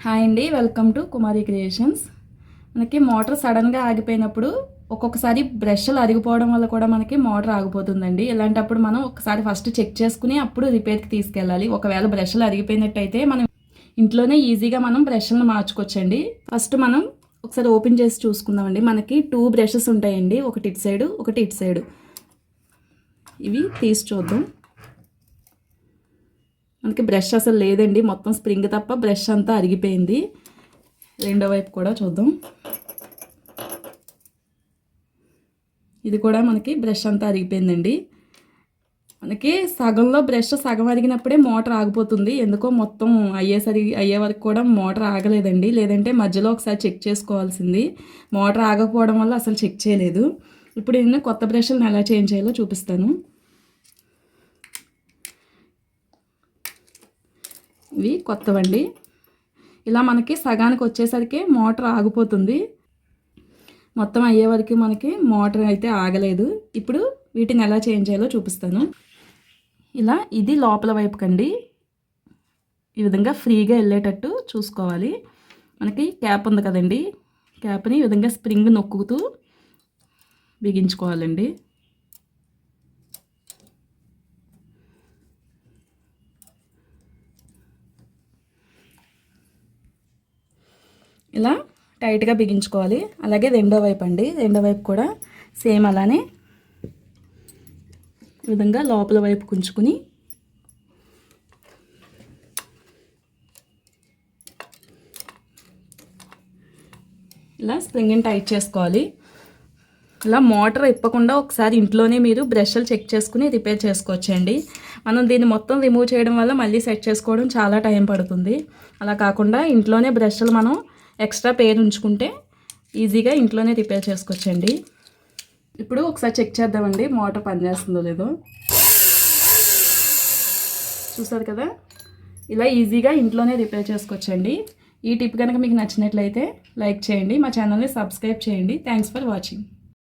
Hi అండి, welcome to Kumari creations. మనకి motor సడన్గా ఆగిపోయినప్పుడు ఒక్కొక్కసారి బ్రష్లు అరిగిపోవడం వల్ల కూడా మనకి మోటార్ ఆగిపోతుందండి. ఇలాంటప్పుడు మనం ఒకసారి ఫస్ట్ చెక్ చేసుకుని అప్పుడు రిపేర్కి తీసుకెళ్ళాలి. ఒకవేళ బ్రష్లు అరిగిపోయినట్టయితే మనం ఇంట్లోనే ఈజీగా మనం బ్రష్లను మార్చుకోవచ్చండి. ఫస్ట్ మనం ఒకసారి ఓపెన్ చేసి చూసుకుందామండి. మనకి 2 బ్రషెస్ ఉంటాయండి, ఒకటి ఇటు సైడు ఒకటి ఇటు సైడు. ఇవి తీసి చూద్దాం. మనకి బ్రష్ అసలు లేదండి, మొత్తం స్ప్రింగ్ తప్ప బ్రష్ అంతా అరిగిపోయింది. రెండో వైపు కూడా చూద్దాం. ఇది కూడా మనకి బ్రష్ అంతా అరిగిపోయిందండి. మనకి సగంలో బ్రష్ సగం అరిగినప్పుడే మోటార్ ఆగిపోతుంది. ఎందుకో మొత్తం అయ్యే వరకు కూడా మోటార్ ఆగలేదండి. లేదంటే మధ్యలో ఒకసారి చెక్ చేసుకోవాల్సింది. మోటార్ ఆగకపోవడం వల్ల అసలు చెక్ చేయలేదు. ఇప్పుడు నేను కొత్త బ్రష్లను ఎలా చేంజ్ చేయాలో చూపిస్తాను. ఇవి కొత్తవండి. ఇలా మనకి సగానికి వచ్చేసరికి మోటార్ ఆగిపోతుంది. మొత్తం అయ్యే వరకు మనకి మోటార్ అయితే ఆగలేదు. ఇప్పుడు వీటిని ఎలా చేంజ్ చేయాలో చూపిస్తాను. ఇలా ఇది లోపల వైపుకండి ఈ విధంగా ఫ్రీగా వెళ్ళేటట్టు చూసుకోవాలి. మనకి క్యాప్ ఉంది కదండి, క్యాప్ని ఈ విధంగా స్ప్రింగ్ నొక్కుతూ బిగించుకోవాలండి. ఇలా టైట్గా బిగించుకోవాలి. అలాగే రెండో వైపు అండి, రెండో వైపు కూడా సేమ్ అలానే ఈ విధంగా లోపల వైపు కుంచుకుని ఇలా స్ప్రింగ్ని టైట్ చేసుకోవాలి. ఇలా మోటార్ ఇప్పకుండా ఒకసారి ఇంట్లోనే మీరు బ్రష్లు చెక్ చేసుకుని రిపేర్ చేసుకోవచ్చండి. మనం దీన్ని మొత్తం రిమూవ్ చేయడం వల్ల మళ్ళీ సెట్ చేసుకోవడం చాలా టైం పడుతుంది. అలా కాకుండా ఇంట్లోనే బ్రష్లు మనం ఎక్స్ట్రా పేరు ఉంచుకుంటే ఈజీగా ఇంట్లోనే రిపేర్ చేసుకోవచ్చండి. ఇప్పుడు ఒకసారి చెక్ చేద్దామండి, మోటార్ పనిచేస్తుందో లేదో. చూసారు కదా, ఇలా ఈజీగా ఇంట్లోనే రిపేర్ చేసుకోవచ్చండి. ఈ టిప్ కనుక మీకు నచ్చినట్లయితే లైక్ చేయండి, మా ఛానల్ని సబ్స్క్రైబ్ చేయండి. Thanks for watching.